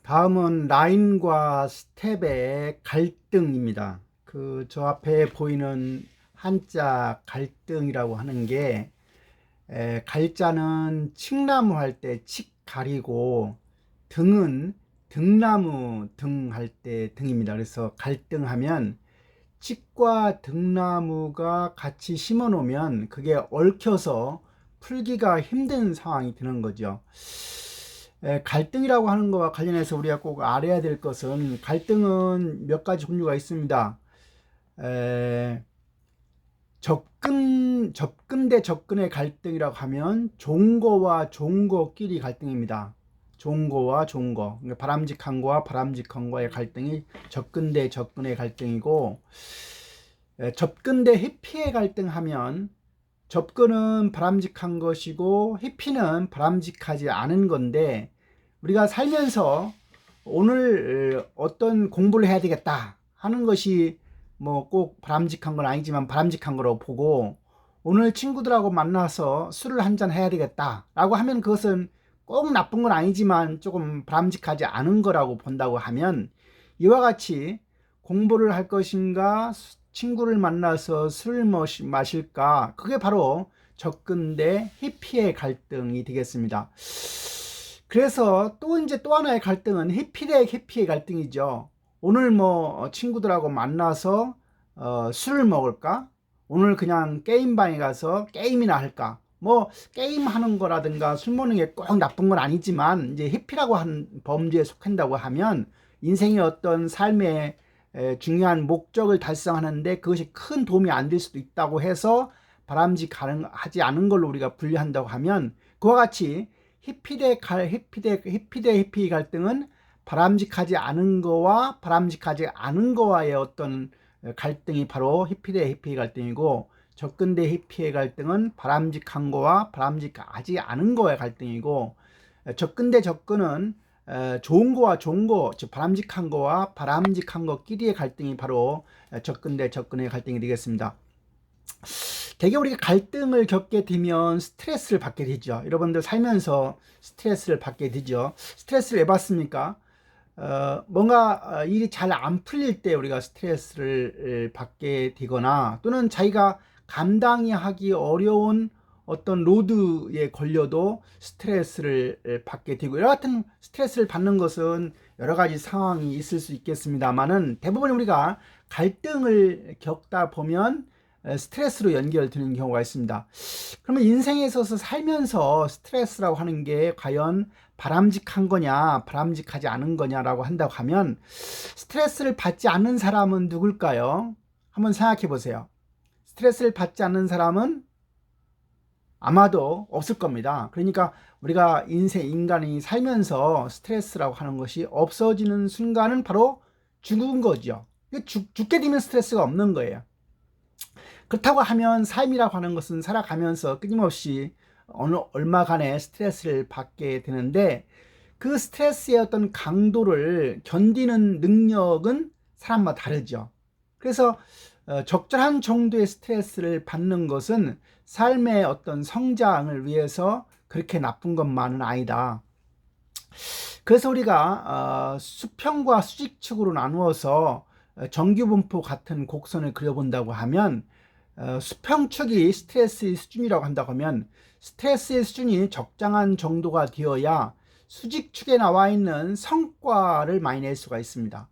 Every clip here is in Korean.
다음은 라인과 스텝의 갈등입니다. 저 앞에 보이는 한자 갈등이라고 하는 게, 갈자는 칡나무 할 때 칡 가리고, 등은 등나무 등 할 때 등입니다. 그래서 갈등하면 칡과 등나무가 같이 심어 놓으면 그게 얽혀서 풀기가 힘든 상황이 되는 거죠. 갈등이라고 하는 것과 관련해서 우리가 꼭 알아야 될 것은, 갈등은 몇 가지 종류가 있습니다. 에, 접근 대 접근의 갈등이라고 하면 종거와 종거끼리 갈등입니다. 종거와 종거, 그러니까 바람직한 거와 바람직한 거의 갈등이 접근 대 접근의 갈등이고, 접근 대 회피의 갈등하면, 접근은 바람직한 것이고 회피는 바람직하지 않은 건데, 우리가 살면서 오늘 어떤 공부를 해야 되겠다 하는 것이 뭐 꼭 바람직한 건 아니지만 바람직한 거로 보고, 오늘 친구들하고 만나서 술을 한잔 해야 되겠다 라고 하면 그것은 꼭 나쁜 건 아니지만 조금 바람직하지 않은 거라고 본다고 하면, 이와 같이 공부를 할 것인가 친구를 만나서 술을 마실까, 그게 바로 접근 대 회피의 갈등이 되겠습니다. 그래서 또 하나의 갈등은 회피 대 회피의 갈등이죠. 오늘 뭐 친구들하고 만나서 술을 먹을까? 오늘 그냥 게임방에 가서 게임이나 할까? 뭐 게임 하는 거라든가 술 먹는 게 꼭 나쁜 건 아니지만, 이제 회피라고 한 범죄에 속한다고 하면 인생의 어떤 삶의 중요한 목적을 달성하는데 그것이 큰 도움이 안 될 수도 있다고 해서 바람직하지 않은 걸로 우리가 분류한다고 하면, 그와 같이 회피 갈등은 바람직하지 않은 거와 바람직하지 않은 거와의 어떤 갈등이 바로 회피 대 회피 갈등이고, 접근 대 회피의 갈등은 바람직한 거와 바람직하지 않은 거의 갈등이고, 접근 대 접근은 좋은 거와 좋은 거, 즉 바람직한 거와 바람직한 거끼리의 갈등이 바로 접근 대 접근의 갈등이 되겠습니다. 대개 우리가 갈등을 겪게 되면 스트레스를 받게 되죠. 여러분들 살면서 스트레스를 받게 되죠. 스트레스를 왜 받습니까? 뭔가 일이 잘 안 풀릴 때 우리가 스트레스를 받게 되거나, 또는 자기가 감당이 하기 어려운 어떤 로드에 걸려도 스트레스를 받게 되고, 이와 같은 스트레스를 받는 것은 여러 가지 상황이 있을 수 있겠습니다만은, 대부분 우리가 갈등을 겪다 보면 스트레스로 연결되는 경우가 있습니다. 그러면 인생에 있어서 살면서 스트레스라고 하는 게 과연 바람직한 거냐 바람직하지 않은 거냐라고 한다고 하면, 스트레스를 받지 않는 사람은 누굴까요? 한번 생각해 보세요. 스트레스를 받지 않는 사람은 아마도 없을 겁니다. 그러니까 우리가 인간이 살면서 스트레스라고 하는 것이 없어지는 순간은 바로 죽은 거죠. 죽게 되면 스트레스가 없는 거예요. 그렇다고 하면 삶이라고 하는 것은 살아가면서 끊임없이 얼마간의 스트레스를 받게 되는데, 그 스트레스의 어떤 강도를 견디는 능력은 사람마다 다르죠. 그래서 적절한 정도의 스트레스를 받는 것은 삶의 어떤 성장을 위해서 그렇게 나쁜 것만은 아니다. 그래서 우리가 수평과 수직축으로 나누어서 정규분포 같은 곡선을 그려본다고 하면, 수평축이 스트레스의 수준이라고 한다고 하면, 스트레스의 수준이 적당한 정도가 되어야 수직축에 나와 있는 성과를 많이 낼 수가 있습니다.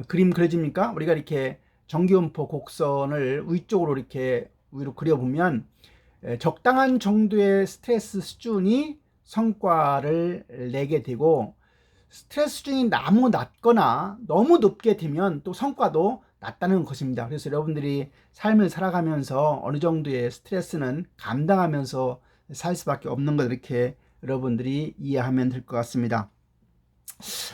그림 그려집니까? 우리가 이렇게 정규분포 곡선을 위쪽으로 이렇게 위로 그려보면, 적당한 정도의 스트레스 수준이 성과를 내게 되고, 스트레스 수준이 너무 낮거나 너무 높게 되면 또 성과도 낮다는 것입니다. 그래서 여러분들이 삶을 살아가면서 어느 정도의 스트레스는 감당하면서 살 수밖에 없는 것, 이렇게 여러분들이 이해하면 될 것 같습니다.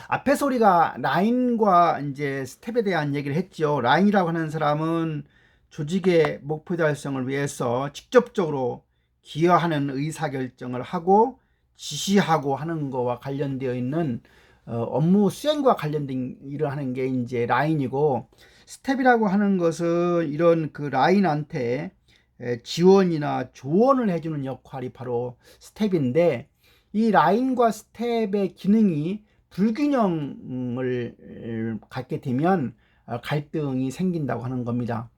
앞에서 우리가 라인과 이제 스텝에 대한 얘기를 했죠. 라인이라고 하는 사람은 조직의 목표 달성을 위해서 직접적으로 기여하는 의사결정을 하고 지시하고 하는 것과 관련되어 있는 업무 수행과 관련된 일을 하는 게 이제 라인이고, 스텝이라고 하는 것은 이런 그 라인한테 지원이나 조언을 해주는 역할이 바로 스텝인데, 이 라인과 스텝의 기능이 불균형을 갖게 되면 갈등이 생긴다고 하는 겁니다.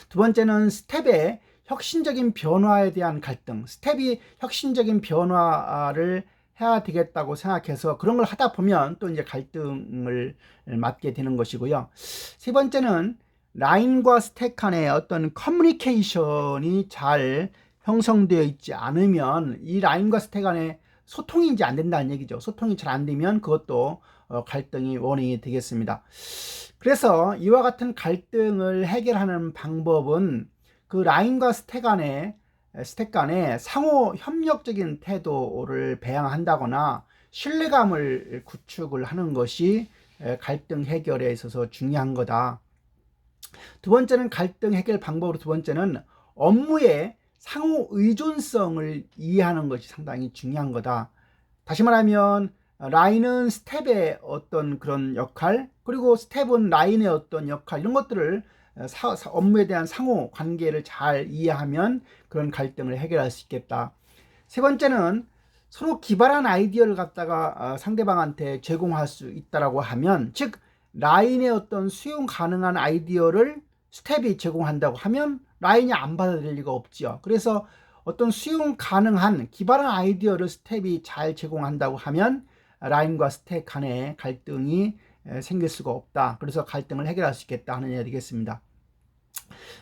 두 번째는 스텝의 혁신적인 변화에 대한 갈등. 스텝이 혁신적인 변화를 해야 되겠다고 생각해서 그런 걸 하다 보면 또 이제 갈등을 맞게 되는 것이고요. 세 번째는 라인과 스텝 간의 어떤 커뮤니케이션이 잘 형성되어 있지 않으면 이 라인과 스텝 간의 소통이 이제 안 된다는 얘기죠. 소통이 잘 안 되면 그것도 갈등이 원인이 되겠습니다. 그래서 이와 같은 갈등을 해결하는 방법은 그 라인과 스텝 간의 상호 협력적인 태도를 배양한다거나 신뢰감을 구축을 하는 것이 갈등 해결에 있어서 중요한 거다. 두 번째는 갈등 해결 방법으로 두 번째는 업무의 상호 의존성을 이해하는 것이 상당히 중요한 거다. 다시 말하면 라인은 스텝의 어떤 그런 역할, 그리고 스텝은 라인의 어떤 역할, 이런 것들을 업무에 대한 상호 관계를 잘 이해하면 그런 갈등을 해결할 수 있겠다. 세 번째는 서로 기발한 아이디어를 갖다가 상대방한테 제공할 수 있다라고 하면, 즉 라인의 어떤 수용 가능한 아이디어를 스텝이 제공한다고 하면 라인이 안 받아들일 리가 없지요. 그래서 어떤 수용 가능한 기발한 아이디어를 스텝이 잘 제공한다고 하면 라인과 스텝 간의 갈등이 생길 수가 없다. 그래서 갈등을 해결할 수 있겠다 하는 얘기가 되겠습니다.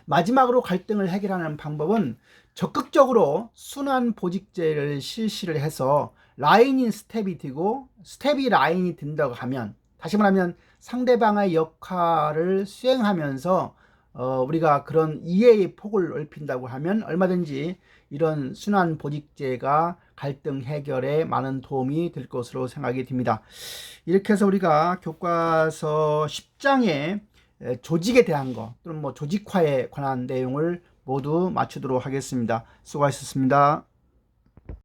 마지막으로 갈등을 해결하는 방법은 적극적으로 순환 보직제를 실시를 해서 라인인 스텝이 되고 스텝이 라인이 된다고 하면, 다시 말하면 상대방의 역할을 수행하면서 우리가 그런 이해의 폭을 넓힌다고 하면 얼마든지 이런 순환 보직제가 갈등 해결에 많은 도움이 될 것으로 생각이 듭니다. 이렇게 해서 우리가 교과서 10장의 조직에 대한 거 또는 조직화에 관한 내용을 모두 마치도록 하겠습니다. 수고하셨습니다.